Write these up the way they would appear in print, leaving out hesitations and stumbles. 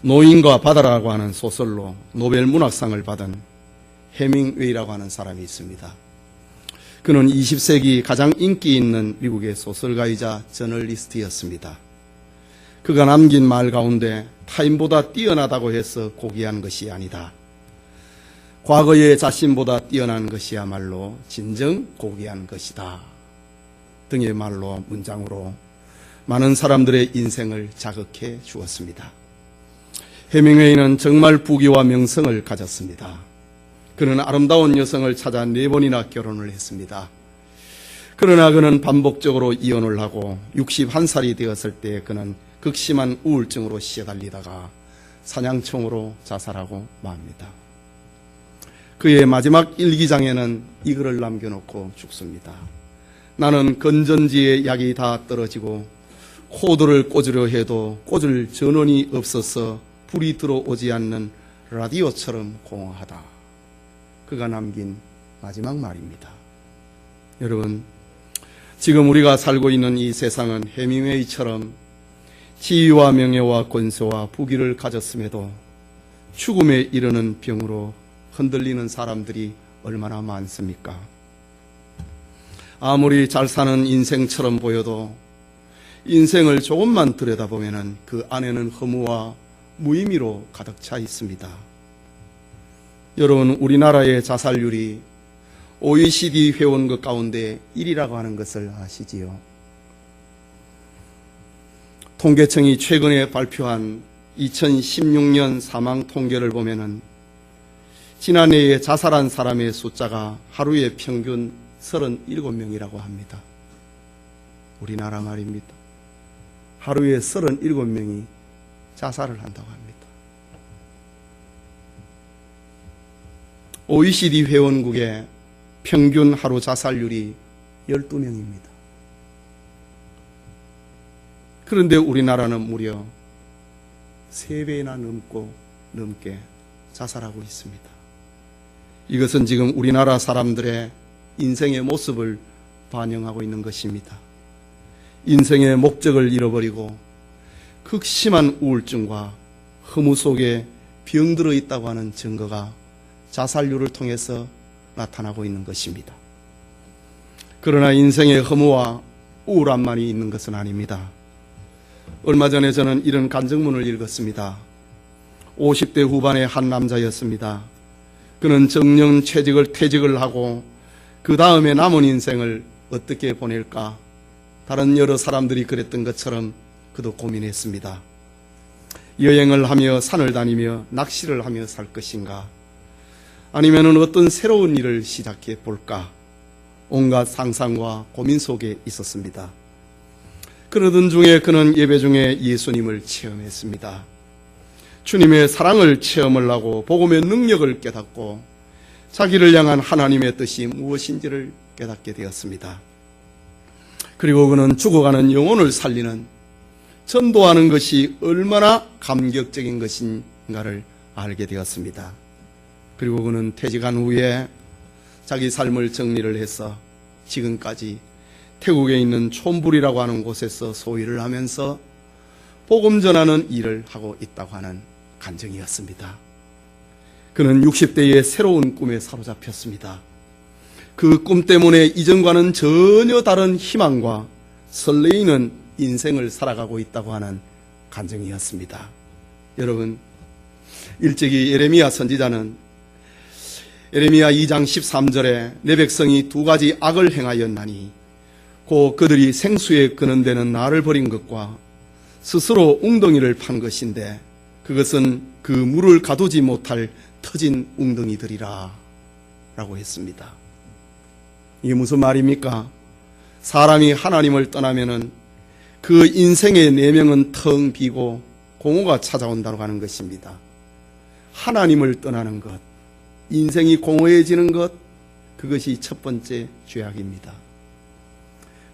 노인과 바다라고 하는 소설로 노벨 문학상을 받은 해밍웨이라고 하는 사람이 있습니다. 그는 20세기 가장 인기 있는 미국의 소설가이자 저널리스트였습니다. 그가 남긴 말 가운데 타인보다 뛰어나다고 해서 고귀한 것이 아니다. 과거의 자신보다 뛰어난 것이야말로 진정 고귀한 것이다. 등의 말로 문장으로 많은 사람들의 인생을 자극해 주었습니다. 해밍웨이는 정말 부귀와 명성을 가졌습니다. 그는 아름다운 여성을 찾아 4번이나 결혼을 했습니다. 그러나 그는 반복적으로 이혼을 하고 61살이 되었을 때 그는 극심한 우울증으로 시달리다가 사냥총으로 자살하고 맙니다. 그의 마지막 일기장에는 이 글을 남겨놓고 죽습니다. 나는 건전지의 약이 다 떨어지고 코드를 꽂으려 해도 꽂을 전원이 없어서 불이 들어오지 않는 라디오처럼 공허하다. 그가 남긴 마지막 말입니다. 여러분, 지금 우리가 살고 있는 이 세상은 해밍웨이처럼 지위와 명예와 권세와 부귀를 가졌음에도 죽음에 이르는 병으로 흔들리는 사람들이 얼마나 많습니까? 아무리 잘 사는 인생처럼 보여도 인생을 조금만 들여다보면 그 안에는 허무와 무의미로 가득 차 있습니다. 여러분, 우리나라의 자살률이 OECD 회원국 가운데 1위라고 하는 것을 아시지요? 통계청이 최근에 발표한 2016년 사망 통계를 보면은 지난해에 자살한 사람의 숫자가 하루에 평균 37명이라고 합니다. 우리나라 말입니다. 하루에 37명이 자살을 한다고 합니다. OECD 회원국의 평균 하루 자살률이 12명입니다. 그런데 우리나라는 무려 3배나 넘게 자살하고 있습니다. 이것은 지금 우리나라 사람들의 인생의 모습을 반영하고 있는 것입니다. 인생의 목적을 잃어버리고 극심한 우울증과 허무 속에 병들어 있다고 하는 증거가 자살률을 통해서 나타나고 있는 것입니다. 그러나 인생의 허무와 우울함만이 있는 것은 아닙니다. 얼마 전에 저는 이런 간증문을 읽었습니다. 50대 후반의 한 남자였습니다. 그는 정년 퇴직을 하고 그 다음에 남은 인생을 어떻게 보낼까? 다른 여러 사람들이 그랬던 것처럼 그도 고민했습니다. 여행을 하며 산을 다니며 낚시를 하며 살 것인가? 아니면 어떤 새로운 일을 시작해 볼까? 온갖 상상과 고민 속에 있었습니다. 그러던 중에 그는 예배 중에 예수님을 체험했습니다. 주님의 사랑을 체험을 하고 복음의 능력을 깨닫고 자기를 향한 하나님의 뜻이 무엇인지를 깨닫게 되었습니다. 그리고 그는 죽어가는 영혼을 살리는 전도하는 것이 얼마나 감격적인 것인가를 알게 되었습니다. 그리고 그는 퇴직한 후에 자기 삶을 정리를 해서 지금까지 태국에 있는 촌불이라고 하는 곳에서 소일을 하면서 복음 전하는 일을 하고 있다고 하는 간증이었습니다. 그는 60대의 새로운 꿈에 사로잡혔습니다. 그 꿈 때문에 이전과는 전혀 다른 희망과 설레이는 인생을 살아가고 있다고 하는 간증이었습니다. 여러분, 일찍이 예레미야 선지자는 예레미야 2장 13절에 내 백성이 2가지 악을 행하였나니 곧 그들이 생수에 그는 데는 나를 버린 것과 스스로 웅덩이를 판 것인데 그것은 그 물을 가두지 못할 터진 웅덩이들이라 라고 했습니다. 이게 무슨 말입니까? 사람이 하나님을 떠나면은 그 인생의 내면은 텅 비고 공허가 찾아온다고 하는 것입니다. 하나님을 떠나는 것, 인생이 공허해지는 것, 그것이 첫 번째 죄악입니다.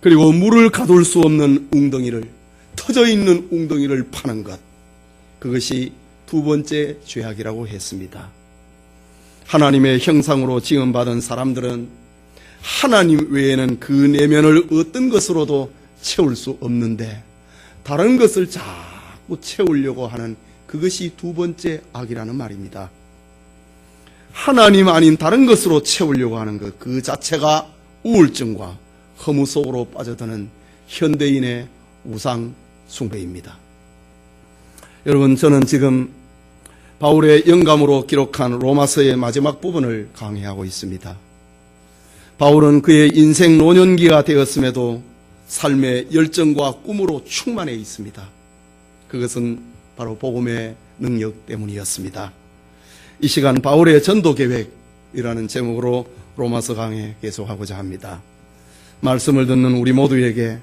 그리고 물을 가둘 수 없는 웅덩이를, 터져 있는 웅덩이를 파는 것, 그것이 2번째 죄악이라고 했습니다. 하나님의 형상으로 지음받은 사람들은 하나님 외에는 그 내면을 어떤 것으로도 채울 수 없는데 다른 것을 자꾸 채우려고 하는 그것이 두 번째 악이라는 말입니다. 하나님 아닌 다른 것으로 채우려고 하는 것, 그 자체가 우울증과 허무 속으로 빠져드는 현대인의 우상 숭배입니다. 여러분, 저는 지금 바울의 영감으로 기록한 로마서의 마지막 부분을 강의하고 있습니다. 바울은 그의 인생 노년기가 되었음에도 삶의 열정과 꿈으로 충만해 있습니다. 그것은 바로 복음의 능력 때문이었습니다. 이 시간 바울의 전도계획이라는 제목으로 로마서 강의 계속하고자 합니다. 말씀을 듣는 우리 모두에게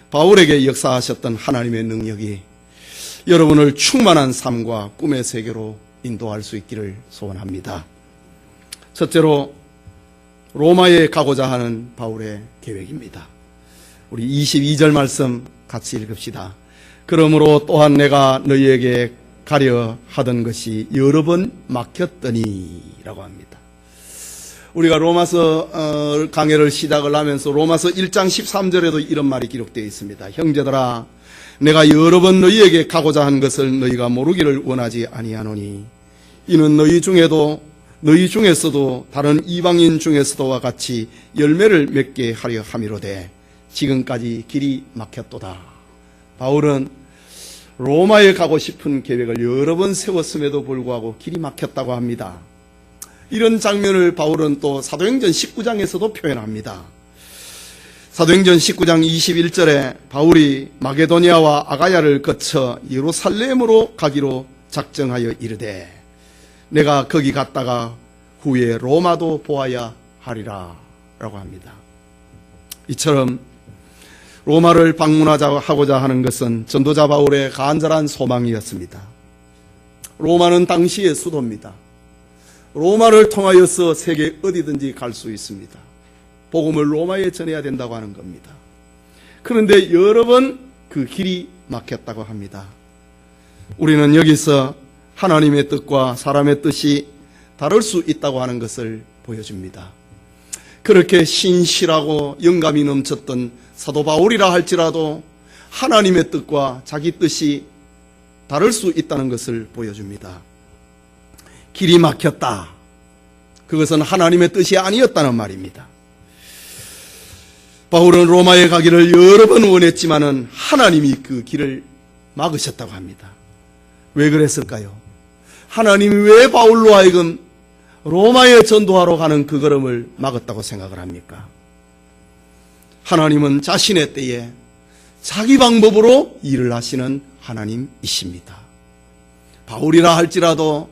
바울에게 역사하셨던 하나님의 능력이 여러분을 충만한 삶과 꿈의 세계로 인도할 수 있기를 소원합니다. 첫째로 로마에 가고자 하는 바울의 계획입니다. 우리 22절 말씀 같이 읽읍시다. 그러므로 또한 내가 너희에게 가려 하던 것이 여러 번 막혔더니 라고 합니다. 우리가 로마서 강해를 시작을 하면서 로마서 1장 13절에도 이런 말이 기록되어 있습니다. 형제들아, 내가 여러 번 너희에게 가고자 한 것을 너희가 모르기를 원하지 아니하노니 이는 너희 중에서도 다른 이방인 중에서도와 같이 열매를 맺게 하려 함이로되 지금까지 길이 막혔도다. 바울은 로마에 가고 싶은 계획을 여러 번 세웠음에도 불구하고 길이 막혔다고 합니다. 이런 장면을 바울은 또 사도행전 19장에서도 표현합니다. 사도행전 19장 21절에 바울이 마게도니아와 아가야를 거쳐 예루살렘으로 가기로 작정하여 이르되 내가 거기 갔다가 후에 로마도 보아야 하리라 라고 합니다. 이처럼 로마를 방문하고자 하는 것은 전도자 바울의 간절한 소망이었습니다. 로마는 당시의 수도입니다. 로마를 통하여서 세계 어디든지 갈 수 있습니다. 복음을 로마에 전해야 된다고 하는 겁니다. 그런데 여러 번 그 길이 막혔다고 합니다. 우리는 여기서 하나님의 뜻과 사람의 뜻이 다를 수 있다고 하는 것을 보여줍니다. 그렇게 신실하고 영감이 넘쳤던 사도 바울이라 할지라도 하나님의 뜻과 자기 뜻이 다를 수 있다는 것을 보여줍니다. 길이 막혔다. 그것은 하나님의 뜻이 아니었다는 말입니다. 바울은 로마에 가기를 여러 번 원했지만은 하나님이 그 길을 막으셨다고 합니다. 왜 그랬을까요? 하나님이 왜 바울로 하여금 로마에 전도하러 가는 그 걸음을 막았다고 생각을 합니까? 하나님은 자신의 때에 자기 방법으로 일을 하시는 하나님이십니다. 바울이라 할지라도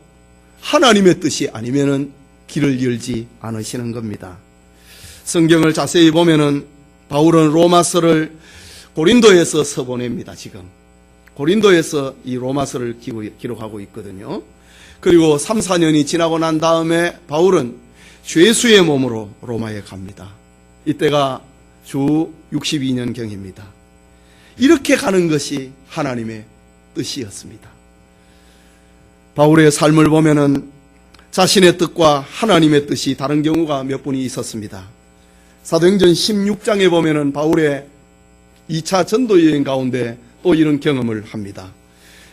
하나님의 뜻이 아니면은 길을 열지 않으시는 겁니다. 성경을 자세히 보면은 바울은 로마서를 고린도에서 서보냅니다. 지금 고린도에서 이 로마서를 기록하고 있거든요. 그리고 3, 4년이 지나고 난 다음에 바울은 죄수의 몸으로 로마에 갑니다. 이때가 주 62년경입니다. 이렇게 가는 것이 하나님의 뜻이었습니다. 바울의 삶을 보면은 자신의 뜻과 하나님의 뜻이 다른 경우가 몇 분이 있었습니다. 사도행전 16장에 보면은 바울의 2차 전도 여행 가운데 또 이런 경험을 합니다.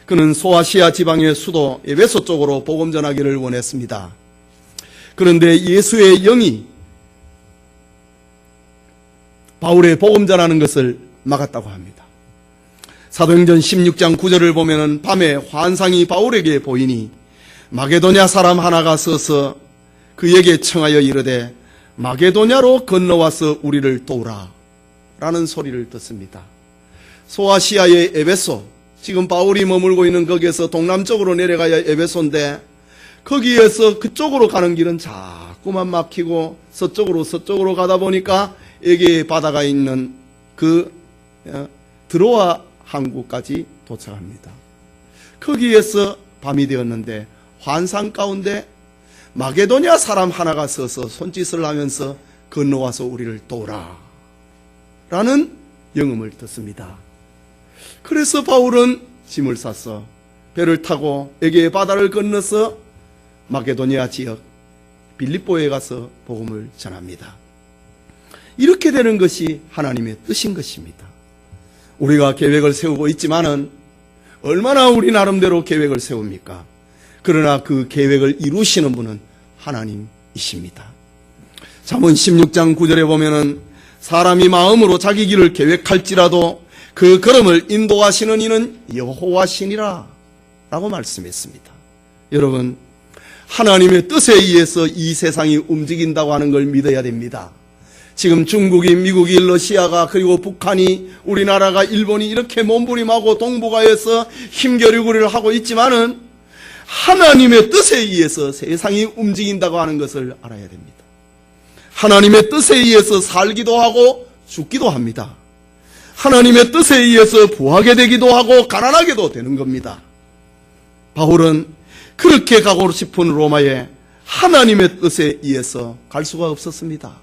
그는 소아시아 지방의 수도 에베소 쪽으로 복음 전하기를 원했습니다. 그런데 예수의 영이 바울의 복음 전하는 것을 막았다고 합니다. 사도행전 16장 9절을 보면은 밤에 환상이 바울에게 보이니 마게도냐 사람 하나가 서서 그에게 청하여 이르되 마게도냐로 건너와서 우리를 도우라 라는 소리를 듣습니다. 소아시아의 에베소, 지금 바울이 머물고 있는 거기에서 동남쪽으로 내려가야 에베소인데 거기에서 그쪽으로 가는 길은 자꾸만 막히고 서쪽으로 가다 보니까 에게의 바다가 있는 그 드로아 항구까지 도착합니다. 거기에서 밤이 되었는데 환상 가운데 마게도냐 사람 하나가 서서 손짓을 하면서 건너와서 우리를 도우라 라는 영음을 듣습니다. 그래서 바울은 짐을 싸서 배를 타고 에게의 바다를 건너서 마게도니아 지역 빌립보에 가서 복음을 전합니다. 이렇게 되는 것이 하나님의 뜻인 것입니다. 우리가 계획을 세우고 있지만은 얼마나 우리 나름대로 계획을 세웁니까? 그러나 그 계획을 이루시는 분은 하나님이십니다. 잠언 16장 9절에 보면은 사람이 마음으로 자기 길을 계획할지라도 그 걸음을 인도하시는 이는 여호와시니라 라고 말씀했습니다. 여러분, 하나님의 뜻에 의해서 이 세상이 움직인다고 하는 걸 믿어야 됩니다. 지금 중국이, 미국이, 러시아가, 그리고 북한이, 우리나라가, 일본이 이렇게 몸부림하고 동북아에서 힘겨루기를 하고 있지만은 하나님의 뜻에 의해서 세상이 움직인다고 하는 것을 알아야 됩니다. 하나님의 뜻에 의해서 살기도 하고 죽기도 합니다. 하나님의 뜻에 의해서 부하게 되기도 하고 가난하게도 되는 겁니다. 바울은 그렇게 가고 싶은 로마에 하나님의 뜻에 의해서 갈 수가 없었습니다.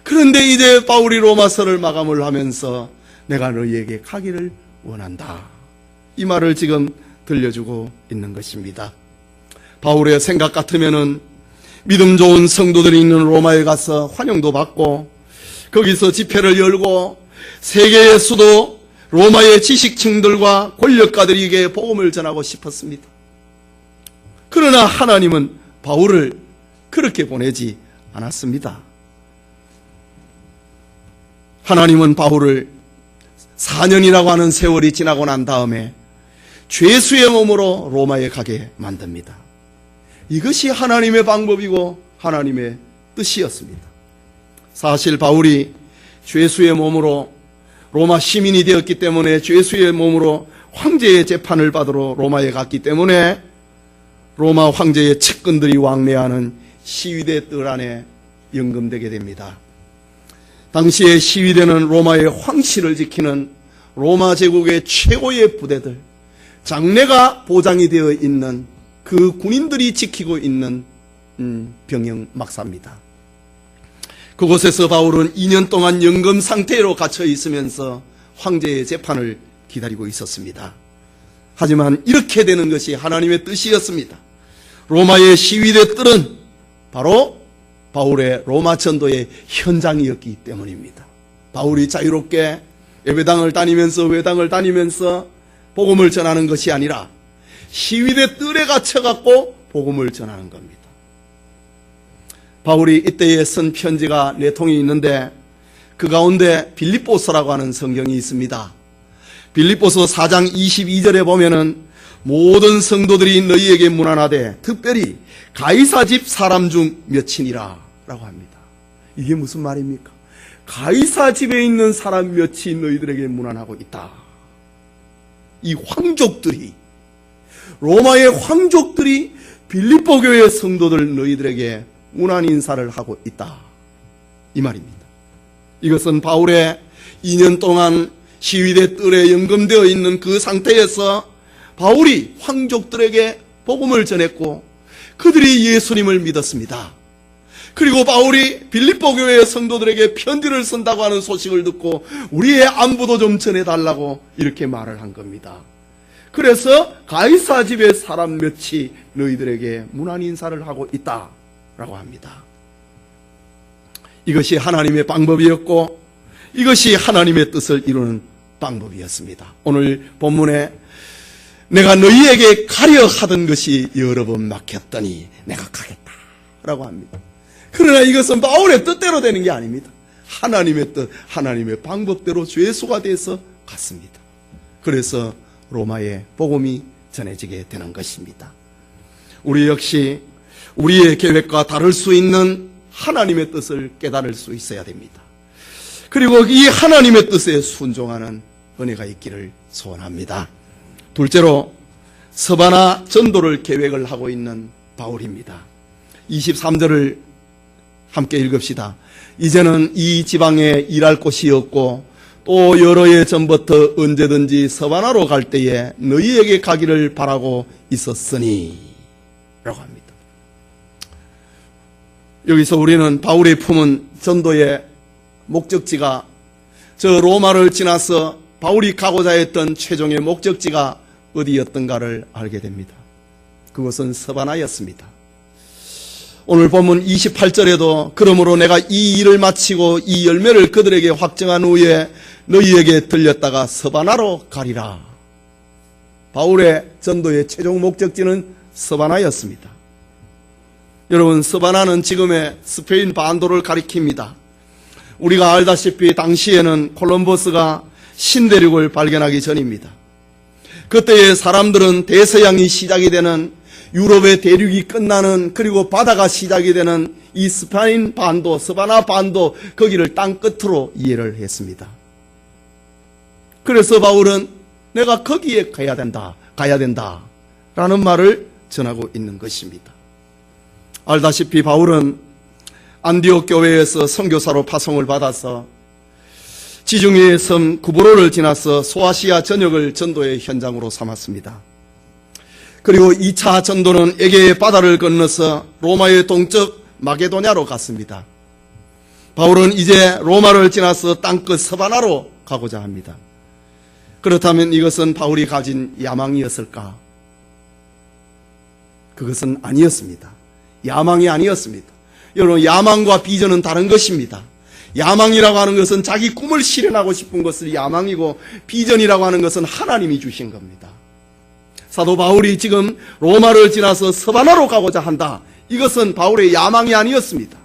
그런데 이제 바울이 로마서를 마감을 하면서 내가 너희에게 가기를 원한다, 이 말을 지금 들려주고 있는 것입니다. 바울의 생각 같으면은 믿음 좋은 성도들이 있는 로마에 가서 환영도 받고 거기서 집회를 열고 세계의 수도 로마의 지식층들과 권력가들에게 복음을 전하고 싶었습니다. 그러나 하나님은 바울을 그렇게 보내지 않았습니다. 하나님은 바울을 4년이라고 하는 세월이 지나고 난 다음에 죄수의 몸으로 로마에 가게 만듭니다. 이것이 하나님의 방법이고 하나님의 뜻이었습니다. 사실 바울이 죄수의 몸으로 로마 시민이 되었기 때문에 죄수의 몸으로 황제의 재판을 받으러 로마에 갔기 때문에 로마 황제의 측근들이 왕래하는 시위대 뜰 안에 연금되게 됩니다. 당시에 시위대는 로마의 황실을 지키는 로마 제국의 최고의 부대들, 장래가 보장이 되어 있는 그 군인들이 지키고 있는 병영 막사입니다. 그곳에서 바울은 2년 동안 연금 상태로 갇혀 있으면서 황제의 재판을 기다리고 있었습니다. 하지만 이렇게 되는 것이 하나님의 뜻이었습니다. 로마의 시위대 뜰은 바로 바울의 로마 전도의 현장이었기 때문입니다. 바울이 자유롭게 예배당을 다니면서 외당을 다니면서 복음을 전하는 것이 아니라 시위대 뜰에 갇혀갖고 복음을 전하는 겁니다. 바울이 이때에 쓴 편지가 4통이 있는데 그 가운데 빌립보서라고 하는 성경이 있습니다. 빌립보서 4장 22절에 보면은 모든 성도들이 너희에게 문안하되 특별히 가이사 집 사람 중 몇이니라 라고 합니다. 이게 무슨 말입니까? 가이사 집에 있는 사람 몇이 너희들에게 문안하고 있다. 이 황족들이, 로마의 황족들이 빌립보 교회 성도들 너희들에게 문안 인사를 하고 있다, 이 말입니다. 이것은 바울의 2년 동안 시위대 뜰에 연금되어 있는 그 상태에서 바울이 황족들에게 복음을 전했고 그들이 예수님을 믿었습니다. 그리고 바울이 빌립보 교회의 성도들에게 편지를 쓴다고 하는 소식을 듣고 우리의 안부도 좀 전해달라고 이렇게 말을 한 겁니다. 그래서 가이사 집의 사람 몇이 너희들에게 문안 인사를 하고 있다라고 합니다. 이것이 하나님의 방법이었고 이것이 하나님의 뜻을 이루는 방법이었습니다. 오늘 본문에 내가 너희에게 가려 하던 것이 여러 번 막혔더니 내가 가겠다라고 합니다. 그러나 이것은 바울의 뜻대로 되는 게 아닙니다. 하나님의 뜻, 하나님의 방법대로 죄수가 돼서 갔습니다. 그래서 로마에 복음이 전해지게 되는 것입니다. 우리 역시 우리의 계획과 다를 수 있는 하나님의 뜻을 깨달을 수 있어야 됩니다. 그리고 이 하나님의 뜻에 순종하는 은혜가 있기를 소원합니다. 둘째로 서바나 전도를 계획을 하고 있는 바울입니다. 23절을 함께 읽읍시다. 이제는 이 지방에 일할 곳이 없고 또 여러 해 전부터 언제든지 서바나로 갈 때에 너희에게 가기를 바라고 있었으니 라고 합니다. 여기서 우리는 바울의 품은 전도의 목적지가 저 로마를 지나서 바울이 가고자 했던 최종의 목적지가 어디였던가를 알게 됩니다. 그것은 서바나였습니다. 오늘 본문 28절에도 그러므로 내가 이 일을 마치고 이 열매를 그들에게 확정한 후에 너희에게 들렸다가 서바나로 가리라. 바울의 전도의 최종 목적지는 서바나였습니다. 여러분, 서바나는 지금의 스페인 반도를 가리킵니다. 우리가 알다시피 당시에는 콜럼버스가 신대륙을 발견하기 전입니다. 그때의 사람들은 대서양이 시작이 되는, 유럽의 대륙이 끝나는, 그리고 바다가 시작이 되는 이 스페인 반도, 서바나 반도, 거기를 땅끝으로 이해를 했습니다. 그래서 바울은 내가 거기에 가야 된다 라는 말을 전하고 있는 것입니다. 알다시피 바울은 안디옥 교회에서 선교사로 파송을 받아서 지중해의 섬 구브로를 지나서 소아시아 전역을 전도의 현장으로 삼았습니다. 그리고 2차 전도는 에게의 바다를 건너서 로마의 동쪽 마게도냐로 갔습니다. 바울은 이제 로마를 지나서 땅끝 서바나로 가고자 합니다. 그렇다면 이것은 바울이 가진 야망이었을까? 그것은 아니었습니다. 야망이 아니었습니다. 여러분, 야망과 비전은 다른 것입니다. 야망이라고 하는 것은 자기 꿈을 실현하고 싶은 것을 야망이고, 비전이라고 하는 것은 하나님이 주신 겁니다. 사도 바울이 지금 로마를 지나서 서바나로 가고자 한다. 이것은 바울의 야망이 아니었습니다.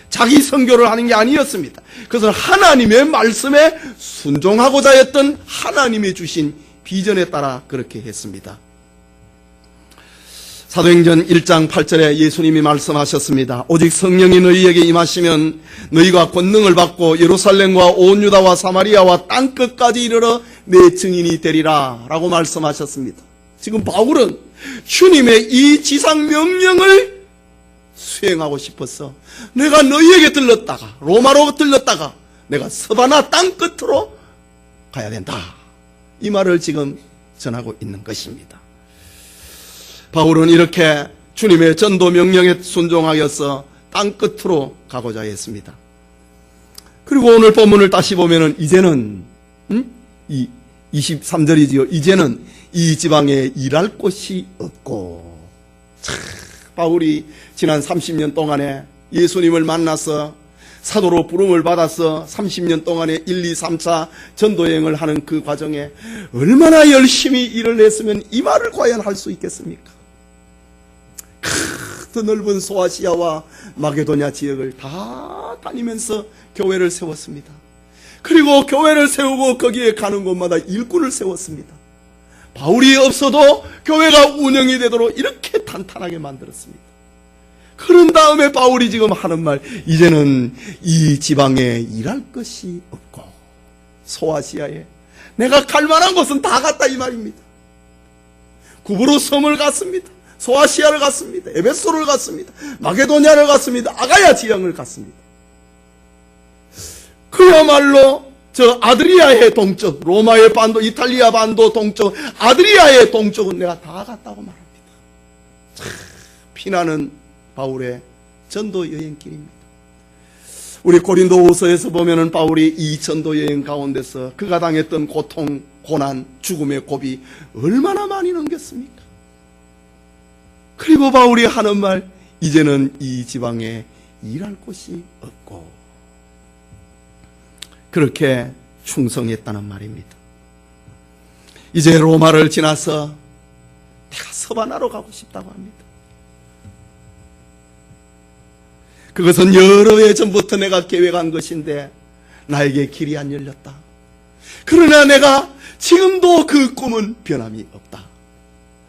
자기 선교를 하는 게 아니었습니다. 그것은 하나님의 말씀에 순종하고자 했던 하나님이 주신 비전에 따라 그렇게 했습니다. 사도행전 1장 8절에 예수님이 말씀하셨습니다. 오직 성령이 너희에게 임하시면 너희가 권능을 받고 예루살렘과 온 유다와 사마리아와 땅끝까지 이르러 내 증인이 되리라 라고 말씀하셨습니다. 지금 바울은 주님의 이 지상 명령을 수행하고 싶어서 내가 너희에게 들렀다가, 로마로 들렀다가 내가 서바나 땅끝으로 가야 된다, 이 말을 지금 전하고 있는 것입니다. 바울은 이렇게 주님의 전도 명령에 순종하여서 땅끝으로 가고자 했습니다. 그리고 오늘 본문을 다시 보면은 이제는 이 23절이지요. 이제는 이 지방에 일할 곳이 없고. 바울이 지난 30년 동안에 예수님을 만나서 사도로 부름을 받아서 30년 동안에 1, 2, 3차 전도여행을 하는 그 과정에 얼마나 열심히 일을 했으면 이 말을 과연 할 수 있겠습니까? 그 넓은 소아시아와 마게도냐 지역을 다 다니면서 교회를 세웠습니다. 그리고 교회를 세우고 거기에 가는 곳마다 일꾼을 세웠습니다. 바울이 없어도 교회가 운영이 되도록 이렇게 탄탄하게 만들었습니다. 그런 다음에 바울이 지금 하는 말, 이제는 이 지방에 일할 것이 없고 소아시아에 내가 갈 만한 곳은 다 갔다, 이 말입니다. 구브로 섬을 갔습니다. 소아시아를 갔습니다. 에베소를 갔습니다. 마게도냐를 갔습니다. 아가야 지형을 갔습니다. 그야말로 저 아드리아의 동쪽, 로마의 반도, 이탈리아 반도 동쪽, 아드리아의 동쪽은 내가 다 갔다고 말합니다. 피나는 바울의 전도 여행길입니다. 우리 고린도후서에서 보면은 바울이 이 전도 여행 가운데서 그가 당했던 고통, 고난, 죽음의 고비 얼마나 많이 넘겼습니까? 그리고 바울이 하는 말, 이제는 이 지방에 일할 곳이 없고, 그렇게 충성했다는 말입니다. 이제 로마를 지나서 내가 서바나로 가고 싶다고 합니다. 그것은 여러 해 전부터 내가 계획한 것인데 나에게 길이 안 열렸다. 그러나 내가 지금도 그 꿈은 변함이 없다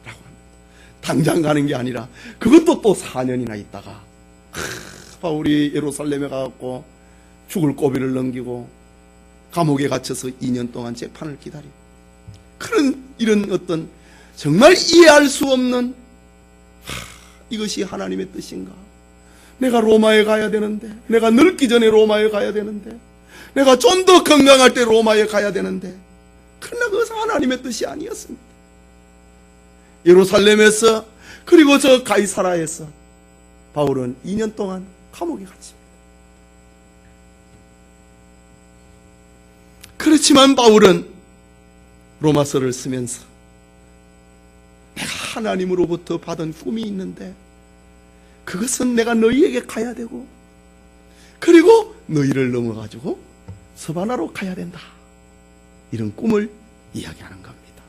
라고 합니다. 당장 가는 게 아니라 그것도 또 4년이나 있다가 바울이 예루살렘에 가서 죽을 고비를 넘기고 감옥에 갇혀서 2년 동안 재판을 기다리고, 이런 어떤 정말 이해할 수 없는, 이것이 하나님의 뜻인가? 내가 로마에 가야 되는데, 내가 늙기 전에 로마에 가야 되는데, 내가 좀 더 건강할 때 로마에 가야 되는데, 그러나 그것은 하나님의 뜻이 아니었습니다. 예루살렘에서, 그리고 저 가이사라에서 바울은 2년 동안 감옥에 갇힙니다. 그렇지만 바울은 로마서를 쓰면서 내가 하나님으로부터 받은 꿈이 있는데 그것은 내가 너희에게 가야 되고, 그리고 너희를 넘어가지고 서바나로 가야 된다, 이런 꿈을 이야기하는 겁니다.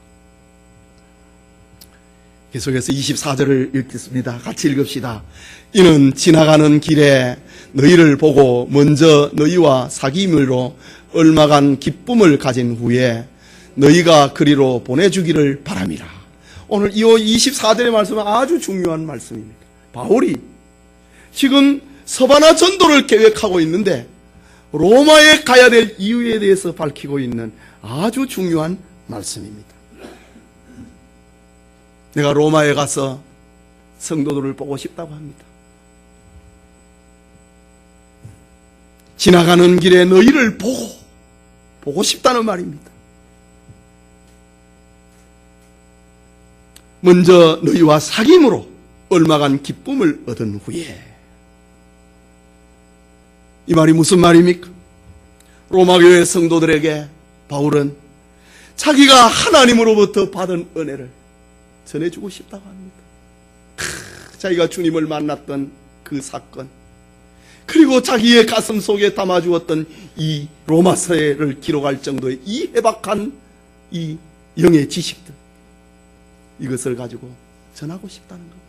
계속해서 24절을 읽겠습니다. 같이 읽읍시다. 이는 지나가는 길에 너희를 보고 먼저 너희와 사귐으로 얼마간 기쁨을 가진 후에 너희가 그리로 보내주기를 바람이라. 오늘 이 24절의 말씀은 아주 중요한 말씀입니다. 바울이 지금 서바나 전도를 계획하고 있는데 로마에 가야 될 이유에 대해서 밝히고 있는 아주 중요한 말씀입니다. 내가 로마에 가서 성도들을 보고 싶다고 합니다. 지나가는 길에 너희를 보고 싶다는 말입니다. 먼저 너희와 사귐으로 얼마간 기쁨을 얻은 후에. 이 말이 무슨 말입니까? 로마교회 성도들에게 바울은 자기가 하나님으로부터 받은 은혜를 전해주고 싶다고 합니다. 자기가 주님을 만났던 그 사건, 그리고 자기의 가슴 속에 담아주었던 이 로마서를 기록할 정도의 이 해박한 이 영의 지식들, 이것을 가지고 전하고 싶다는 겁니다.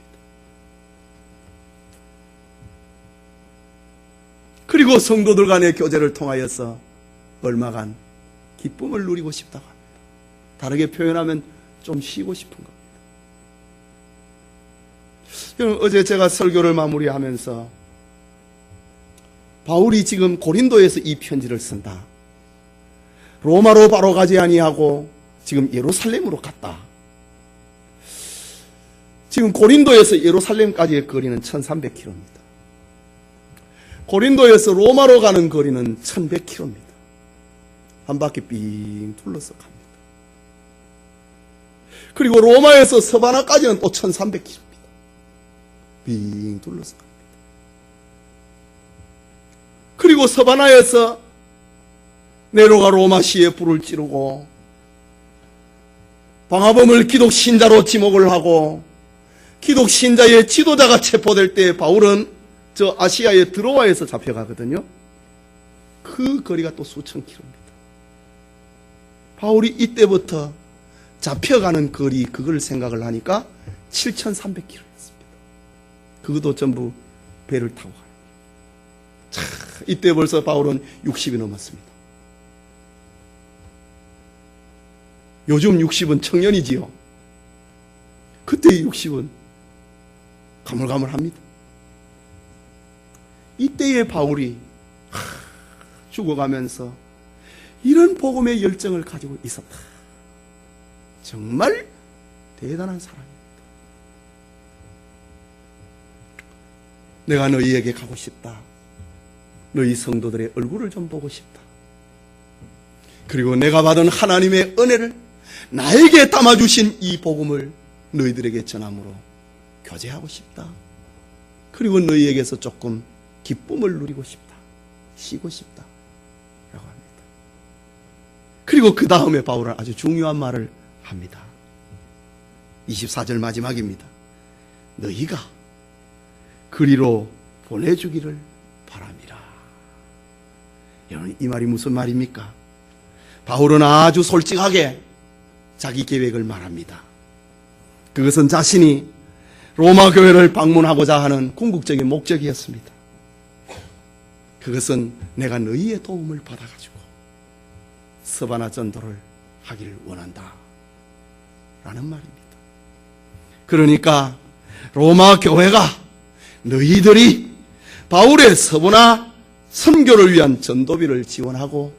그리고 성도들 간의 교제를 통하여서 얼마간 기쁨을 누리고 싶다고 합니다. 다르게 표현하면 좀 쉬고 싶은 겁니다. 여러분, 어제 제가 설교를 마무리하면서 바울이 지금 고린도에서 이 편지를 쓴다. 로마로 바로 가지 아니하고 지금 예루살렘으로 갔다. 지금 고린도에서 예루살렘까지의 거리는 1300km입니다. 고린도에서 로마로 가는 거리는 1100km입니다. 한 바퀴 삥 둘러서 갑니다. 그리고 로마에서 서바나까지는 또 1300km입니다. 빙 둘러서 갑니다. 그리고 서바나에서 네로가 로마시에 불을 지르고 방화범을 기독 신자로 지목을 하고 기독 신자의 지도자가 체포될 때 바울은 저 아시아의 드로아에서 잡혀가거든요. 그 거리가 또 수천 킬로입니다. 바울이 이때부터 잡혀가는 거리, 그걸 생각을 하니까 7,300km였습니다. 그것도 전부 배를 타고 가요. 자, 이때 벌써 바울은 60이 넘었습니다. 요즘 60은 청년이지요. 그때의 60은 가물가물합니다. 이때의 바울이 죽어가면서 이런 복음의 열정을 가지고 있었다. 정말 대단한 사람입니다. 내가 너희에게 가고 싶다. 너희 성도들의 얼굴을 좀 보고 싶다. 그리고 내가 받은 하나님의 은혜를 나에게 담아주신 이 복음을 너희들에게 전함으로 교제하고 싶다. 그리고 너희에게서 조금 기쁨을 누리고 싶다. 쉬고 싶다. 라고 합니다. 그리고 그 다음에 바울은 아주 중요한 말을 합니다. 24절 마지막입니다. 너희가 그리로 보내주기를 바랍니다. 여러분, 이 말이 무슨 말입니까? 바울은 아주 솔직하게 자기 계획을 말합니다. 그것은 자신이 로마 교회를 방문하고자 하는 궁극적인 목적이었습니다. 그것은 내가 너희의 도움을 받아가지고 서바나 전도를 하기를 원한다 라는 말입니다. 그러니까 로마 교회가 너희들이 바울의 서바나 선교를 위한 전도비를 지원하고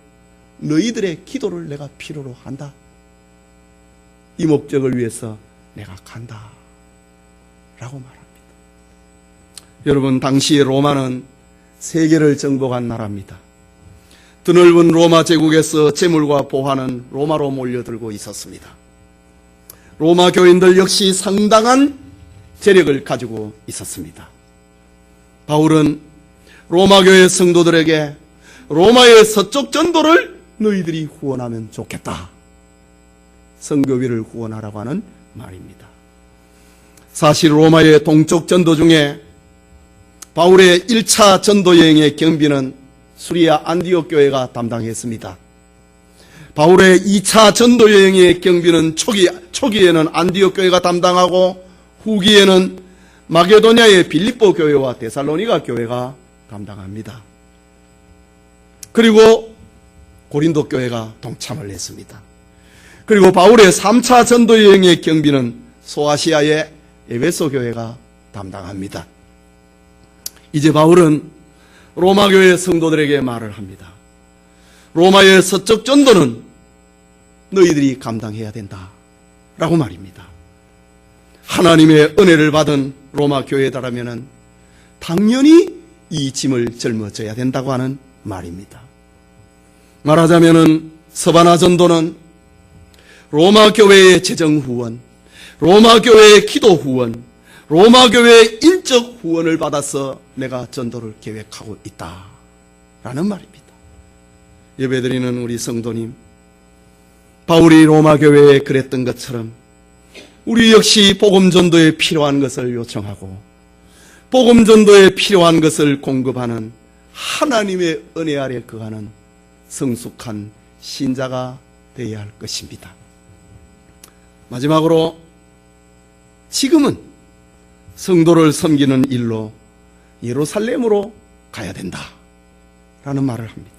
너희들의 기도를 내가 필요로 한다. 이 목적을 위해서 내가 간다 라고 말합니다. 여러분, 당시의 로마는 세계를 정복한 나라입니다. 드넓은 로마 제국에서 재물과 보화는 로마로 몰려들고 있었습니다. 로마 교인들 역시 상당한 재력을 가지고 있었습니다. 바울은 로마 교회 성도들에게 로마의 서쪽 전도를 너희들이 후원하면 좋겠다. 선교비를 후원하라고 하는 말입니다. 사실 로마의 동쪽 전도 중에 바울의 1차 전도 여행의 경비는 수리아 안디옥 교회가 담당했습니다. 바울의 2차 전도 여행의 경비는 초기에는 안디옥 교회가 담당하고 후기에는 마게도냐의 빌립보 교회와 데살로니가 교회가 감당합니다. 그리고 고린도 교회가 동참을 했습니다. 그리고 바울의 3차 전도 여행의 경비는 소아시아의 에베소 교회가 담당합니다. 이제 바울은 로마 교회 성도들에게 말을 합니다. 로마의 서쪽 전도는 너희들이 감당해야 된다 라고 말입니다. 하나님의 은혜를 받은 로마 교회다라면 당연히 이 짐을 짊어져야 된다고 하는 말입니다. 말하자면 서바나 전도는 로마 교회의 재정 후원, 로마 교회의 기도 후원, 로마 교회의 인적 후원을 받아서 내가 전도를 계획하고 있다라는 말입니다. 예배드리는 우리 성도님, 바울이 로마 교회에 그랬던 것처럼 우리 역시 복음 전도에 필요한 것을 요청하고 복음 전도에 필요한 것을 공급하는 하나님의 은혜 아래 거하는 성숙한 신자가 되어야 할 것입니다. 마지막으로 지금은 성도를 섬기는 일로 예루살렘으로 가야 된다라는 말을 합니다.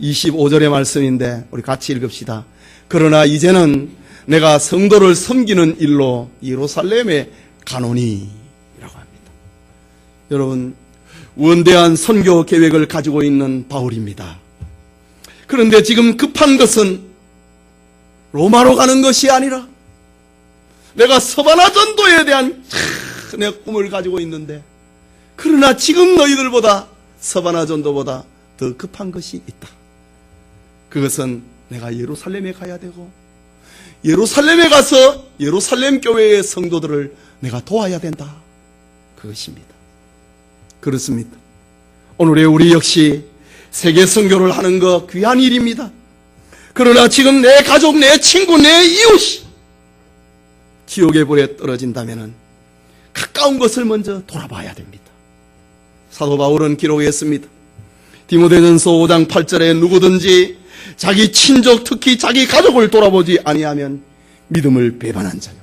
25절의 말씀인데 우리 같이 읽읍시다. 그러나 이제는 내가 성도를 섬기는 일로 예루살렘에 가노니 라고 합니다. 여러분, 원대한 선교 계획을 가지고 있는 바울입니다. 그런데 지금 급한 것은 로마로 가는 것이 아니라 내가 서바나 전도에 대한 내 꿈을 가지고 있는데, 그러나 지금 너희들보다 서바나 전도보다 더 급한 것이 있다. 그것은 내가 예루살렘에 가야 되고 예루살렘에 가서 예루살렘 교회의 성도들을 내가 도와야 된다. 그것입니다. 그렇습니다. 오늘의 우리 역시 세계 선교를 하는 거 귀한 일입니다. 그러나 지금 내 가족, 내 친구, 내 이웃이 지옥의 불에 떨어진다면 가까운 것을 먼저 돌아봐야 됩니다. 사도 바울은 기록했습니다. 디모데전서 5장 8절에 누구든지 자기 친족, 특히 자기 가족을 돌아보지 아니하면 믿음을 배반한 자요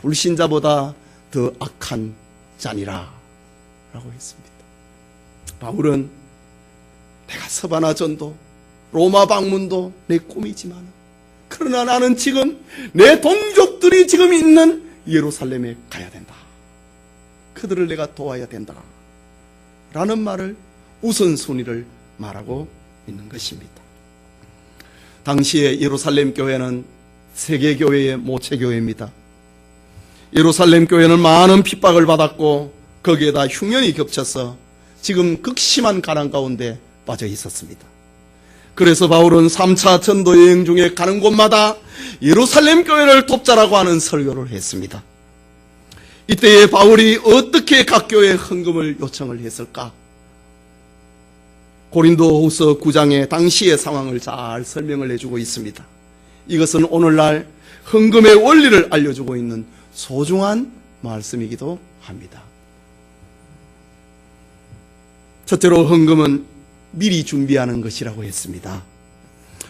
불신자보다 더 악한 자니라 라고 했습니다. 바울은 내가 서바나 전도, 로마 방문도 내 꿈이지만, 그러나 나는 지금 내 동족들이 지금 있는 예루살렘에 가야 된다. 그들을 내가 도와야 된다 라는 말을, 우선순위를 말하고 있는 것입니다. 당시에 예루살렘 교회는 세계교회의 모체교회입니다. 예루살렘 교회는 많은 핍박을 받았고 거기에다 흉년이 겹쳐서 지금 극심한 가난 가운데 빠져 있었습니다. 그래서 바울은 3차 전도 여행 중에 가는 곳마다 예루살렘 교회를 돕자라고 하는 설교를 했습니다. 이때에 바울이 어떻게 각 교회에 헌금을 요청을 했을까? 고린도후서 9장에 당시의 상황을 잘 설명을 해주고 있습니다. 이것은 오늘날 헌금의 원리를 알려주고 있는 소중한 말씀이기도 합니다. 첫째로 헌금은 미리 준비하는 것이라고 했습니다.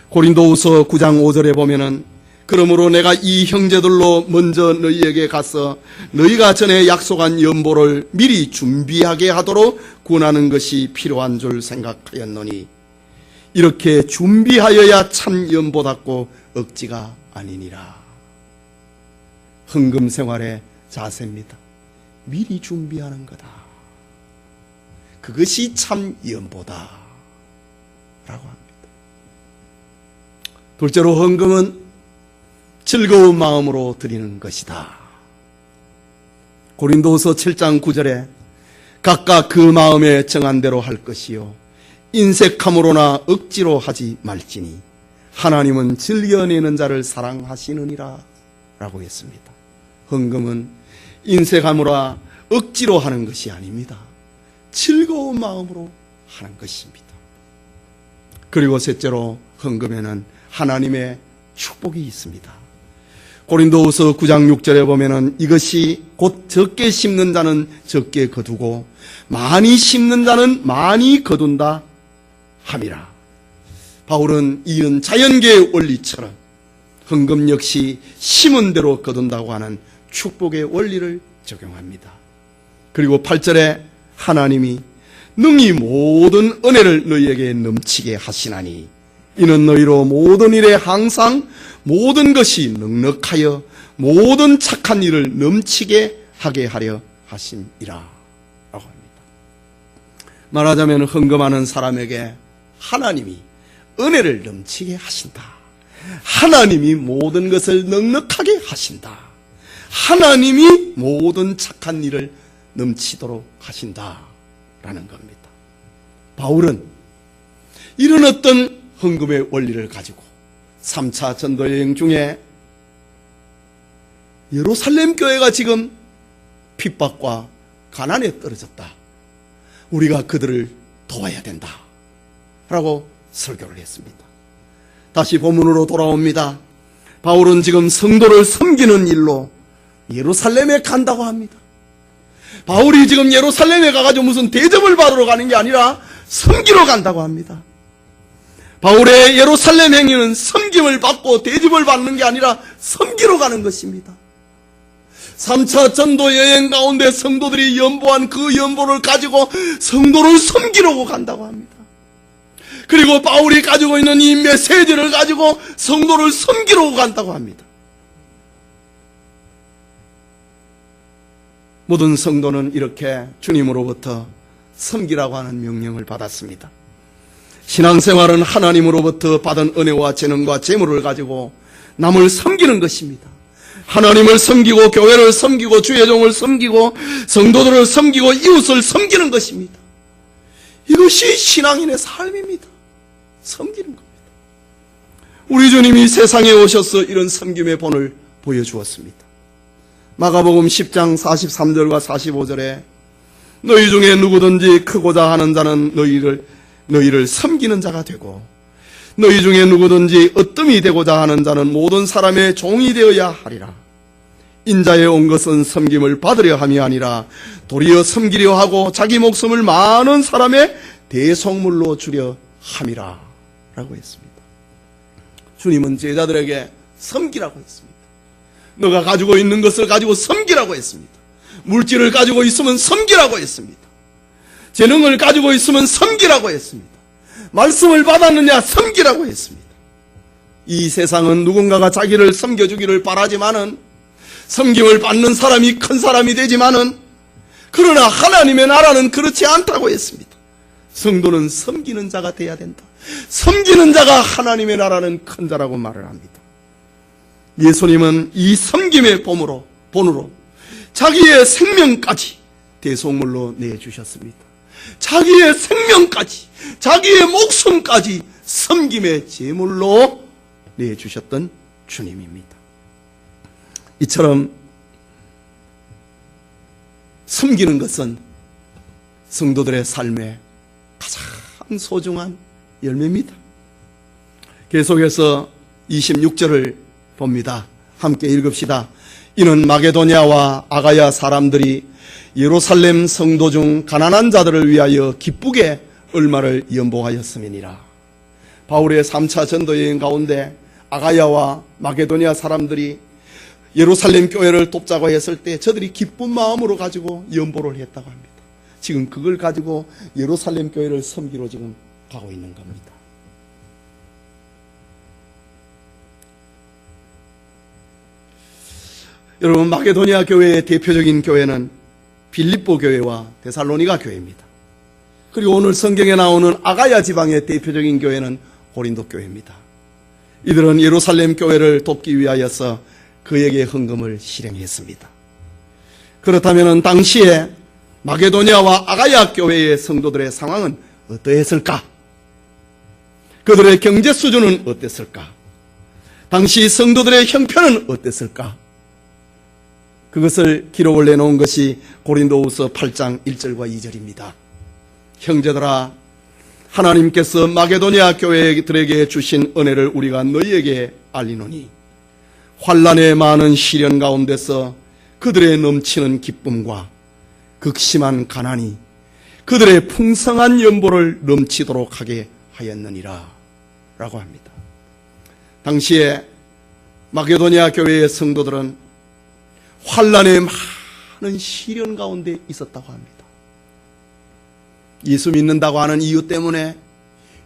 고린도후서 9장 5절에 보면은 그러므로 내가 이 형제들로 먼저 너희에게 가서 너희가 전에 약속한 연보를 미리 준비하게 하도록 권하는 것이 필요한 줄 생각하였노니 이렇게 준비하여야 참 연보답고 억지가 아니니라. 헌금 생활의 자세입니다. 미리 준비하는 거다. 그것이 참 연보다 라고 합니다. 둘째로 헌금은 즐거운 마음으로 드리는 것이다. 고린도후서 7장 9절에 각각 그 마음에 정한 대로 할 것이요 인색함으로나 억지로 하지 말지니 하나님은 즐겨내는 자를 사랑하시느니라 라고 했습니다. 헌금은 인색함으로나 억지로 하는 것이 아닙니다. 즐거운 마음으로 하는 것입니다. 그리고 셋째로 헌금에는 하나님의 축복이 있습니다. 고린도후서 9장 6절에 보면은 이것이 곧 적게 심는 자는 적게 거두고 많이 심는 자는 많이 거둔다 함이라. 바울은 이은 자연계의 원리처럼 헌금 역시 심은 대로 거둔다고 하는 축복의 원리를 적용합니다. 그리고 8절에 하나님이 능히 모든 은혜를 너희에게 넘치게 하시나니 이는 너희로 모든 일에 항상 모든 것이 넉넉하여 모든 착한 일을 넘치게 하게 하려 하심이라 라고 합니다. 말하자면 헌금하는 사람에게 하나님이 은혜를 넘치게 하신다. 하나님이 모든 것을 넉넉하게 하신다. 하나님이 모든 착한 일을 넘치도록 하신다라는 겁니다. 바울은 이런 어떤 헌금의 원리를 가지고 3차 전도 여행 중에 예루살렘 교회가 지금 핍박과 가난에 떨어졌다. 우리가 그들을 도와야 된다. 라고 설교를 했습니다. 다시 본문으로 돌아옵니다. 바울은 지금 성도를 섬기는 일로 예루살렘에 간다고 합니다. 바울이 지금 예루살렘에 가가지고 무슨 대접을 받으러 가는 게 아니라 섬기러 간다고 합니다. 바울의 예루살렘 행위는 섬김을 받고 대접을 받는 게 아니라 섬기러 가는 것입니다. 3차 전도 여행 가운데 성도들이 연보한 그 연보를 가지고 성도를 섬기려고 간다고 합니다. 그리고 바울이 가지고 있는 이 메시지를 가지고 성도를 섬기려고 간다고 합니다. 모든 성도는 이렇게 주님으로부터 섬기라고 하는 명령을 받았습니다. 신앙생활은 하나님으로부터 받은 은혜와 재능과 재물을 가지고 남을 섬기는 것입니다. 하나님을 섬기고 교회를 섬기고 주의 종을 섬기고 성도들을 섬기고 이웃을 섬기는 것입니다. 이것이 신앙인의 삶입니다. 섬기는 겁니다. 우리 주님이 세상에 오셔서 이런 섬김의 본을 보여주었습니다. 마가복음 10장 43절과 45절에 너희 중에 누구든지 크고자 하는 자는 너희를 섬기는 자가 되고 너희 중에 누구든지 으뜸이 되고자 하는 자는 모든 사람의 종이 되어야 하리라. 인자에 온 것은 섬김을 받으려 함이 아니라 도리어 섬기려 하고 자기 목숨을 많은 사람의 대속물로 주려 함이라 라고 했습니다. 주님은 제자들에게 섬기라고 했습니다. 너가 가지고 있는 것을 가지고 섬기라고 했습니다. 물질을 가지고 있으면 섬기라고 했습니다. 재능을 가지고 있으면 섬기라고 했습니다. 말씀을 받았느냐 섬기라고 했습니다. 이 세상은 누군가가 자기를 섬겨주기를 바라지만은 섬김을 받는 사람이 큰 사람이 되지만은 그러나 하나님의 나라는 그렇지 않다고 했습니다. 성도는 섬기는 자가 돼야 된다. 섬기는 자가 하나님의 나라는 큰 자라고 말을 합니다. 예수님은 이 섬김의 본으로 자기의 생명까지 대속물로 내주셨습니다. 자기의 생명까지, 자기의 목숨까지 섬김의 제물로 내주셨던 주님입니다. 이처럼 섬기는 것은 성도들의 삶의 가장 소중한 열매입니다. 계속해서 26절을 봅니다. 함께 읽읍시다. 이는 마게도냐와 아가야 사람들이 예루살렘 성도 중 가난한 자들을 위하여 기쁘게 얼마를 연보하였음이니라. 바울의 3차 전도여행 가운데 아가야와 마게도냐 사람들이 예루살렘 교회를 돕자고 했을 때 저들이 기쁜 마음으로 가지고 연보를 했다고 합니다. 지금 그걸 가지고 예루살렘 교회를 섬기러 지금 가고 있는 겁니다. 여러분, 마게도냐 교회의 대표적인 교회는 빌립보 교회와 데살로니가 교회입니다. 그리고 오늘 성경에 나오는 아가야 지방의 대표적인 교회는 고린도 교회입니다. 이들은 예루살렘 교회를 돕기 위하여서 그에게 헌금을 실행했습니다. 그렇다면 당시에 마게도냐와 아가야 교회의 성도들의 상황은 어떠했을까? 그들의 경제 수준은 어땠을까? 당시 성도들의 형편은 어땠을까? 그것을 기록을 내놓은 것이 고린도후서 8장 1절과 2절입니다. 형제들아, 하나님께서 마게도냐 교회들에게 주신 은혜를 우리가 너희에게 알리노니 환난의 많은 시련 가운데서 그들의 넘치는 기쁨과 극심한 가난이 그들의 풍성한 연보를 넘치도록 하게 하였느니라 라고 합니다. 당시에 마게도냐 교회의 성도들은 환난의 많은 시련 가운데 있었다고 합니다. 예수 믿는다고 하는 이유 때문에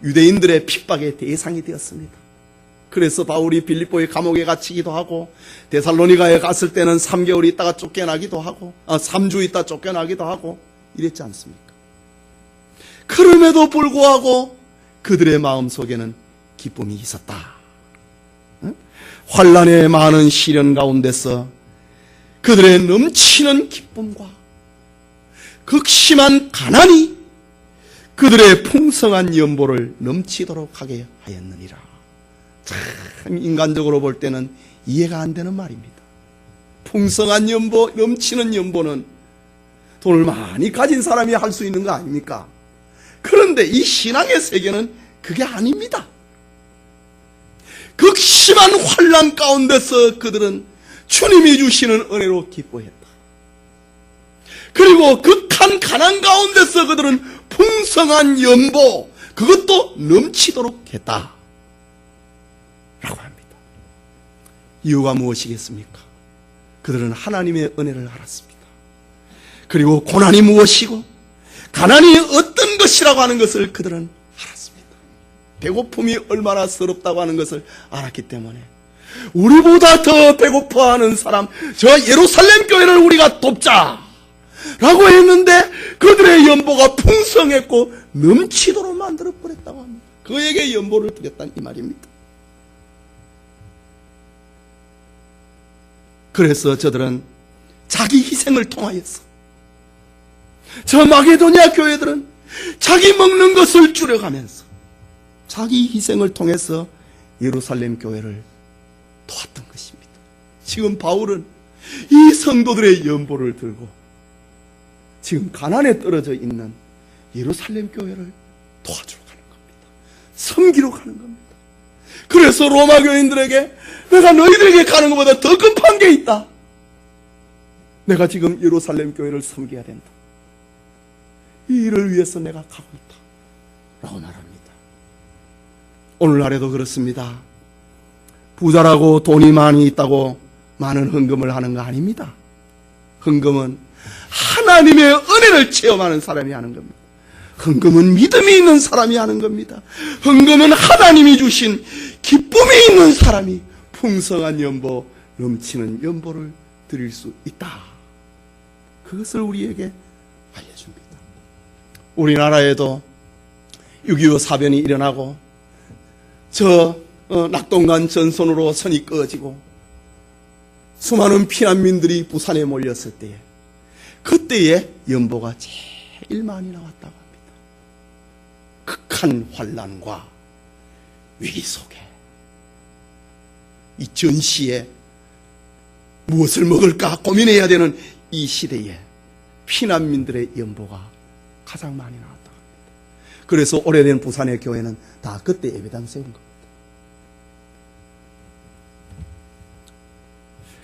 유대인들의 핍박의 대상이 되었습니다. 그래서 바울이 빌립보의 감옥에 갇히기도 하고 데살로니가에 갔을 때는 3개월 있다가 쫓겨나기도 하고 3주 있다 쫓겨나기도 하고 이랬지 않습니까? 그럼에도 불구하고 그들의 마음속에는 기쁨이 있었다. 환난의 많은 시련 가운데서 그들의 넘치는 기쁨과 극심한 가난이 그들의 풍성한 연보를 넘치도록 하게 하였느니라. 참 인간적으로 볼 때는 이해가 안 되는 말입니다. 풍성한 연보, 넘치는 연보는 돈을 많이 가진 사람이 할 수 있는 거 아닙니까? 그런데 이 신앙의 세계는 그게 아닙니다. 극심한 환난 가운데서 그들은 주님이 주시는 은혜로 기뻐했다. 그리고 극한 가난 가운데서 그들은 풍성한 연보, 그것도 넘치도록 했다 라고 합니다. 이유가 무엇이겠습니까? 그들은 하나님의 은혜를 알았습니다. 그리고 고난이 무엇이고 가난이 어떤 것이라고 하는 것을 그들은 알았습니다. 배고픔이 얼마나 서럽다고 하는 것을 알았기 때문에 우리보다 더 배고파하는 사람, 저 예루살렘 교회를 우리가 돕자 라고 했는데 그들의 연보가 풍성했고 넘치도록 만들어버렸다고 합니다. 그에게 연보를 드렸다는 이 말입니다. 그래서 저들은 자기 희생을 통하여서, 저 마게도냐 교회들은 자기 먹는 것을 줄여가면서 자기 희생을 통해서 예루살렘 교회를 도왔던 것입니다. 지금 바울은 이 성도들의 연보를 들고 지금 가난에 떨어져 있는 예루살렘 교회를 도와주러 가는 겁니다. 섬기러 가는 겁니다. 그래서 로마 교인들에게 내가 너희들에게 가는 것보다 더 급한 게 있다. 내가 지금 예루살렘 교회를 섬겨야 된다. 이 일을 위해서 내가 가고 있다 라고 말합니다. 오늘날에도 그렇습니다. 부자라고 돈이 많이 있다고 많은 헌금을 하는 거 아닙니다. 헌금은 하나님의 은혜를 체험하는 사람이 하는 겁니다. 헌금은 믿음이 있는 사람이 하는 겁니다. 헌금은 하나님이 주신 기쁨이 있는 사람이 풍성한 연보, 넘치는 연보를 드릴 수 있다. 그것을 우리에게 알려줍니다. 우리나라에도 6.25 사변이 일어나고 낙동강 전선으로 선이 꺼지고 수많은 피난민들이 부산에 몰렸을 때에 그때의 연보가 제일 많이 나왔다고 합니다. 극한 환난과 위기 속에 이 전시에 무엇을 먹을까 고민해야 되는 이 시대에 피난민들의 연보가 가장 많이 나왔다고 합니다. 그래서 오래된 부산의 교회는 다 그때 예배당 세운 겁니다.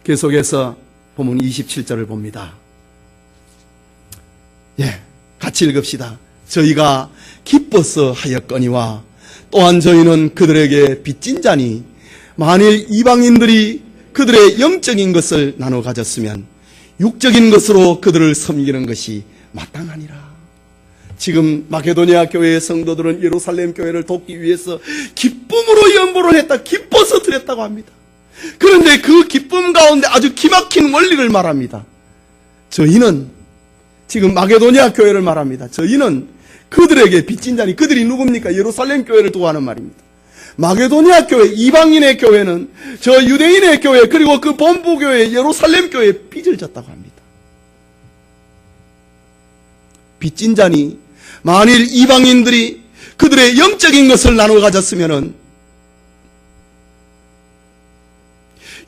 계속해서 본문 27절을 봅니다. 같이 읽읍시다. 저희가 기뻐서 하였거니와 또한 저희는 그들에게 빚진 자니 만일 이방인들이 그들의 영적인 것을 나눠 가졌으면 육적인 것으로 그들을 섬기는 것이 마땅하니라. 지금 마게도냐 교회의 성도들은 예루살렘 교회를 돕기 위해서 기쁨으로 연보를 했다. 기뻐서 드렸다고 합니다. 그런데 그 기쁨 가운데 아주 기막힌 원리를 말합니다. 저희는 지금 마게도냐 교회를 말합니다. 저희는 그들에게 빚진 자니, 그들이 누굽니까? 예루살렘 교회를 두고 하는 말입니다. 마게도냐 교회, 이방인의 교회는 저 유대인의 교회, 그리고 그 본부 교회 예루살렘 교회에 빚을 졌다고 합니다. 빚진 자니 만일 이방인들이 그들의 영적인 것을 나눠 가졌으면은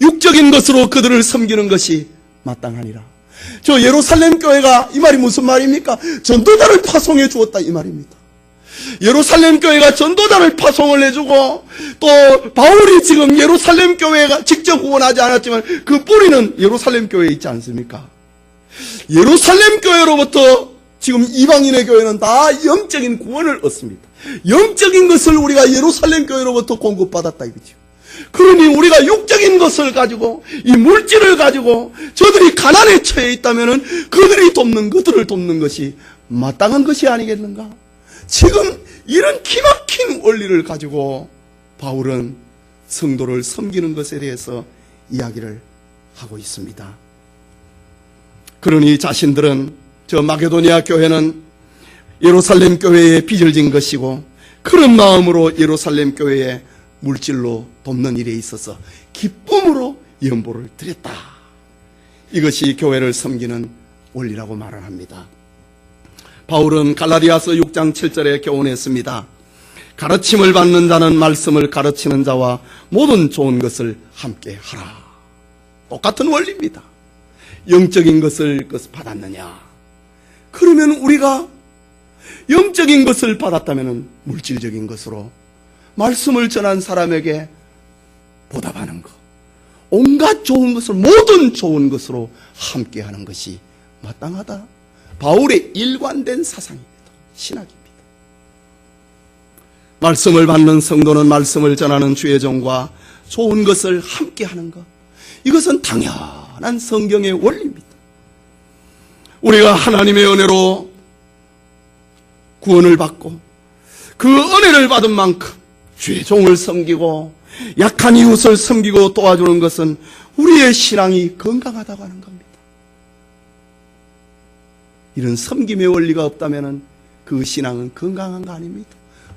육적인 것으로 그들을 섬기는 것이 마땅하니라. 저 예루살렘 교회가 이 말이 무슨 말입니까? 전도자를 파송해 주었다 이 말입니다. 예루살렘 교회가 전도자를 파송을 해주고 또 바울이 지금 예루살렘 교회가 직접 후원하지 않았지만 그 뿌리는 예루살렘 교회에 있지 않습니까? 예루살렘 교회로부터 지금 이방인의 교회는 다 영적인 구원을 얻습니다. 영적인 것을 우리가 예루살렘 교회로부터 공급받았다 이거죠. 그러니 우리가 육적인 것을 가지고 이 물질을 가지고 저들이 가난에 처해 있다면 그들이 돕는 그들을 돕는 것이 마땅한 것이 아니겠는가? 지금 이런 기막힌 원리를 가지고 바울은 성도를 섬기는 것에 대해서 이야기를 하고 있습니다. 그러니 자신들은 저 마게도니아 교회는 예루살렘 교회에 빚을 진 것이고 그런 마음으로 예루살렘 교회에 물질로 돕는 일에 있어서 기쁨으로 연보를 드렸다. 이것이 교회를 섬기는 원리라고 말을 합니다. 바울은 갈라디아서 6장 7절에 교훈했습니다. 가르침을 받는 자는 말씀을 가르치는 자와 모든 좋은 것을 함께 하라. 똑같은 원리입니다. 영적인 것을 받았느냐? 그러면 우리가 영적인 것을 받았다면 물질적인 것으로 말씀을 전한 사람에게 보답하는 것, 온갖 좋은 것을 모든 좋은 것으로 함께하는 것이 마땅하다. 바울의 일관된 사상입니다. 신학입니다. 말씀을 받는 성도는 말씀을 전하는 주의 종과 좋은 것을 함께하는 것, 이것은 당연한 성경의 원리입니다. 우리가 하나님의 은혜로 구원을 받고 그 은혜를 받은 만큼 주의 종을 섬기고 약한 이웃을 섬기고 도와주는 것은 우리의 신앙이 건강하다고 하는 겁니다. 이런 섬김의 원리가 없다면 그 신앙은 건강한 거 아닙니다.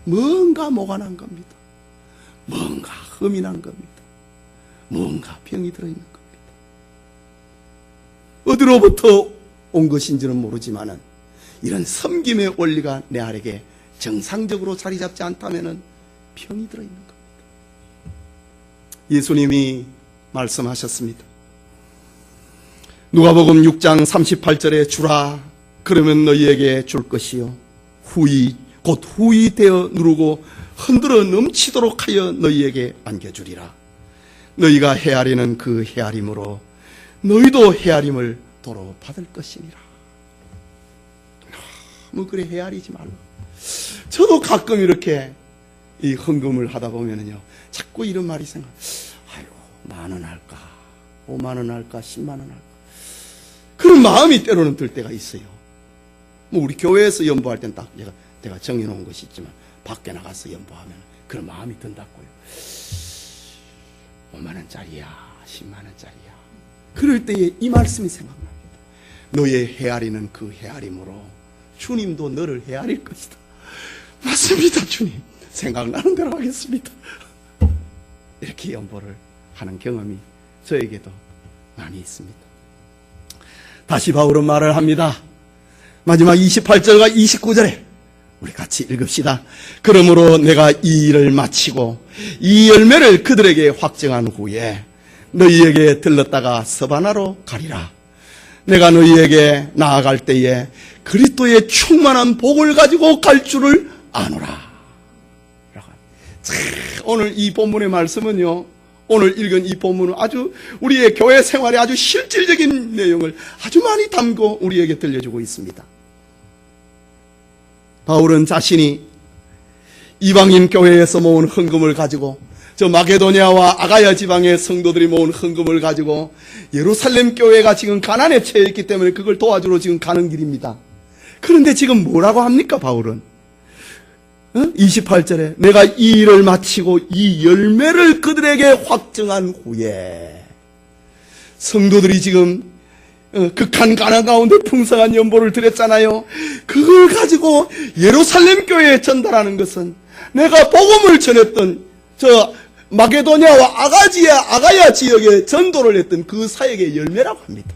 뭔가 모관한 겁니다. 뭔가 흠이 난 겁니다. 뭔가 병이 들어있는 겁니다. 어디로부터 온 것인지는 모르지만 이런 섬김의 원리가 내 안에게 정상적으로 자리 잡지 않다면 병이 들어있는 겁니다. 예수님이 말씀하셨습니다. 누가복음 6장 38절에 주라 그러면 너희에게 줄 것이요 곧 후히 되어 누르고 흔들어 넘치도록 하여 너희에게 안겨주리라. 너희가 헤아리는 그 헤아림으로 너희도 헤아림을 도로 받을 것이니라. 뭐 그래 헤아리지 말라. 저도 가끔 이렇게 이 헌금을 하다 보면은요 자꾸 이런 말이 생각. 아이고 10,000원 할까 50,000원 할까 100,000원 할까 그런 마음이 때로는 들 때가 있어요. 뭐 우리 교회에서 연보할 땐 딱 내가 정해놓은 것이 있지만 밖에 나가서 연보하면 그런 마음이 든다고요. 50,000원짜리야 100,000원짜리야. 그럴 때에 이 말씀이 생각납니다. 너의 헤아리는 그 헤아림으로 주님도 너를 헤아릴 것이다. 맞습니다. 주님 생각나는 대로 하겠습니다. 이렇게 연보를 하는 경험이 저에게도 많이 있습니다. 다시 바울은 말을 합니다. 마지막 28절과 29절에 우리 같이 읽읍시다. 그러므로 내가 이 일을 마치고 이 열매를 그들에게 확증한 후에 너희에게 들렀다가 서바나로 가리라. 내가 너희에게 나아갈 때에 그리스도의 충만한 복을 가지고 갈 줄을 아노라. 오늘 이 본문의 말씀은요, 오늘 읽은 이 본문은 아주 우리의 교회 생활에 아주 실질적인 내용을 아주 많이 담고 우리에게 들려주고 있습니다. 바울은 자신이 이방인 교회에서 모은 헌금을 가지고 저 마게도니아와 아가야 지방의 성도들이 모은 헌금을 가지고 예루살렘 교회가 지금 가난에 처해 있기 때문에 그걸 도와주러 지금 가는 길입니다. 그런데 지금 뭐라고 합니까 바울은? 28절에 내가 이 일을 마치고 이 열매를 그들에게 확증한 후에 성도들이 지금 극한 가난 가운데 풍성한 연보를 드렸잖아요. 그걸 가지고 예루살렘 교회에 전달하는 것은 내가 복음을 전했던 저 마게도니아와 아가야 지역에 전도를 했던 그 사역의 열매라고 합니다.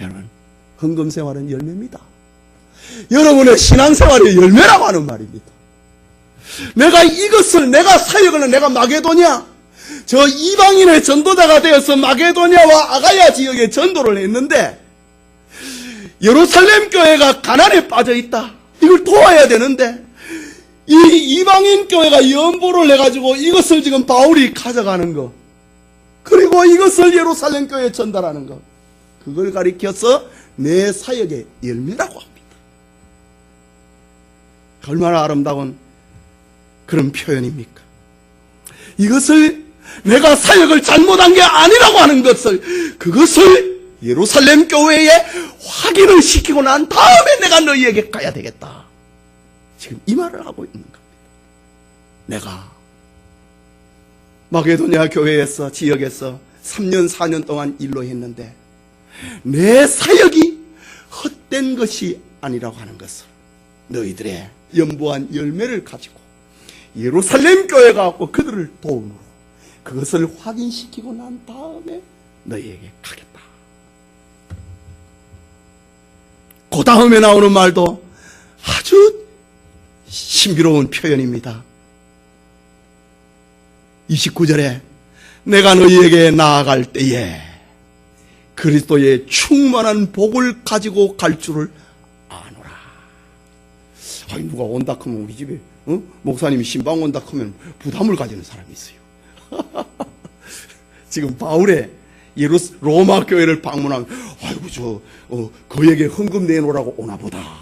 여러분, 헌금 생활은 열매입니다. 여러분의 신앙생활의 열매라고 하는 말입니다. 내가 이것을 내가 사역을 내가 마게도니아 저 이방인의 전도자가 되어서 마게도니아와 아가야 지역에 전도를 했는데 예루살렘 교회가 가난에 빠져 있다. 이걸 도와야 되는데 이 이방인 교회가 연보를 해가지고 이것을 지금 바울이 가져가는 거, 그리고 이것을 예루살렘 교회에 전달하는 거, 그걸 가리켜서 내 사역의 열매라고 합니다. 얼마나 아름다운 그런 표현입니까? 이것을 내가 사역을 잘못한 게 아니라고 하는 것을, 그것을 예루살렘 교회에 확인을 시키고 난 다음에 내가 너희에게 가야 되겠다. 지금 이 말을 하고 있는 겁니다. 내가 마게도냐 교회에서, 지역에서 3년 4년 동안 일로 했는데 내 사역이 헛된 것이 아니라고 하는 것을, 너희들의 연보한 열매를 가지고 예루살렘 교회가 왔고 그들을 도움으로 그것을 확인시키고 난 다음에 너희에게 가겠다. 그 다음에 나오는 말도 아주 신비로운 표현입니다. 29절에 내가 너희에게 나아갈 때에 그리스도의 충만한 복을 가지고 갈 줄을 아노라. 아니, 누가 온다 하면 우리 집에 목사님이 신방 온다 하면 부담을 가지는 사람이 있어요. 지금 바울의 로마 교회를 방문하면 아이고 그에게 헌금 내놓으라고 오나 보다.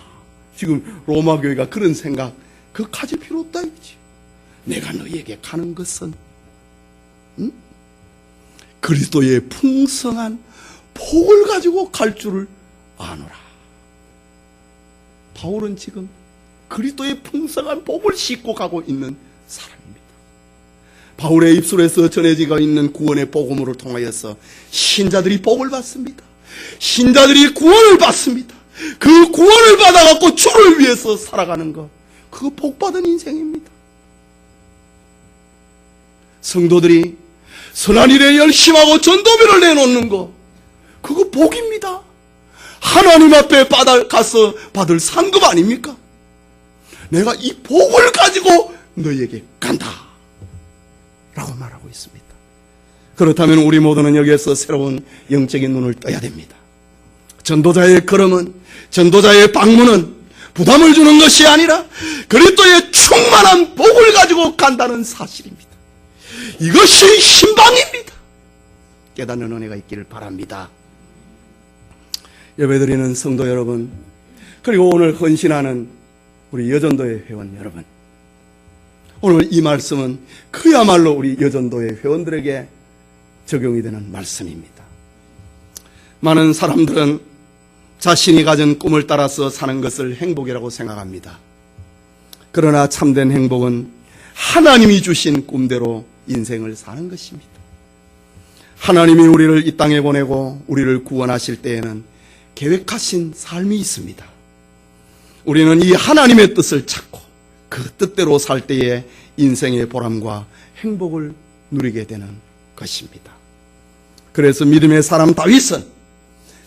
지금 로마 교회가 그런 생각 그거 가질 필요 없다 이거지. 내가 너희에게 가는 것은 그리스도의 풍성한 복을 가지고 갈 줄을 아노라. 바울은 지금 그리스도의 풍성한 복을 싣고 가고 있는 사람입니다. 바울의 입술에서 전해지고 있는 구원의 복음으로 통하여서 신자들이 복을 받습니다. 신자들이 구원을 받습니다. 그 구원을 받아갖고 주를 위해서 살아가는 것, 그거 복받은 인생입니다. 성도들이 선한 일에 열심하고 전도비를 내놓는 것, 그거 복입니다. 하나님 앞에 가서 받을 상급 아닙니까? 내가 이 복을 가지고 너희에게 간다 라고 말하고 있습니다. 그렇다면 우리 모두는 여기에서 새로운 영적인 눈을 떠야 됩니다. 전도자의 걸음은, 전도자의 방문은 부담을 주는 것이 아니라 그리스도의 충만한 복을 가지고 간다는 사실입니다. 이것이 신방입니다. 깨닫는 은혜가 있기를 바랍니다. 예배드리는 성도 여러분, 그리고 오늘 헌신하는 우리 여전도의 회원 여러분, 오늘 이 말씀은 그야말로 우리 여전도의 회원들에게 적용이 되는 말씀입니다. 많은 사람들은 자신이 가진 꿈을 따라서 사는 것을 행복이라고 생각합니다. 그러나 참된 행복은 하나님이 주신 꿈대로 인생을 사는 것입니다. 하나님이 우리를 이 땅에 보내고 우리를 구원하실 때에는 계획하신 삶이 있습니다. 우리는 이 하나님의 뜻을 찾고 그 뜻대로 살 때에 인생의 보람과 행복을 누리게 되는 것입니다. 그래서 믿음의 사람 다윗은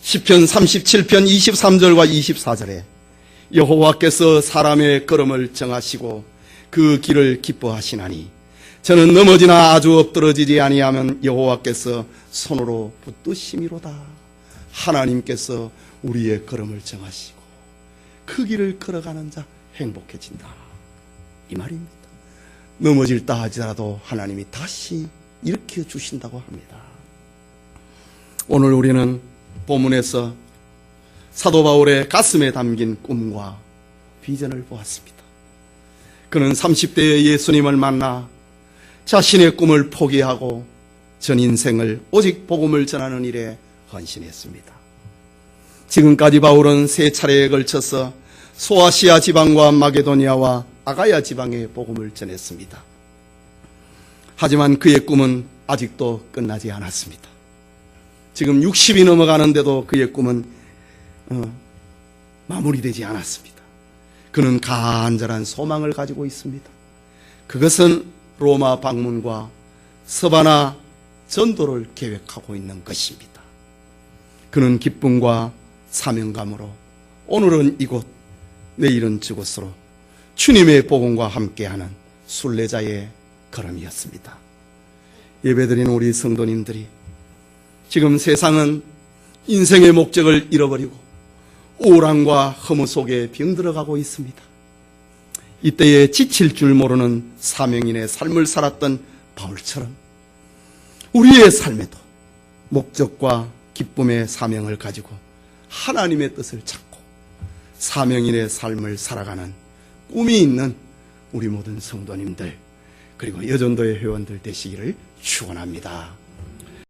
시편 37편 23절과 24절에 여호와께서 사람의 걸음을 정하시고 그 길을 기뻐하시나니 저는 넘어지나 아주 엎드러지지 아니하면 여호와께서 손으로 붙드심이로다. 하나님께서 우리의 걸음을 정하시고 그 길을 걸어가는 자 행복해진다, 이 말입니다. 넘어질다 하지라도 하나님이 다시 일으켜 주신다고 합니다. 오늘 우리는 본문에서 사도 바울의 가슴에 담긴 꿈과 비전을 보았습니다. 그는 30대에 예수님을 만나 자신의 꿈을 포기하고 전 인생을 오직 복음을 전하는 일에 헌신했습니다. 지금까지 바울은 3차례에 걸쳐서 소아시아 지방과 마게도니아와 아가야 지방의 복음을 전했습니다. 하지만 그의 꿈은 아직도 끝나지 않았습니다. 지금 60이 넘어가는데도 그의 꿈은 마무리되지 않았습니다. 그는 간절한 소망을 가지고 있습니다. 그것은 로마 방문과 서바나 전도를 계획하고 있는 것입니다. 그는 기쁨과 사명감으로 오늘은 이곳, 내일은 저곳으로 주님의 복음과 함께하는 순례자의 걸음이었습니다. 예배드리는 우리 성도님들이 지금 세상은 인생의 목적을 잃어버리고 우울함과 허무 속에 병들어가고 있습니다. 이때에 지칠 줄 모르는 사명인의 삶을 살았던 바울처럼 우리의 삶에도 목적과 기쁨의 사명을 가지고 하나님의 뜻을 찾고 사명인의 삶을 살아가는 꿈이 있는 우리 모든 성도님들 그리고 여전도의 회원들 되시기를 축원합니다.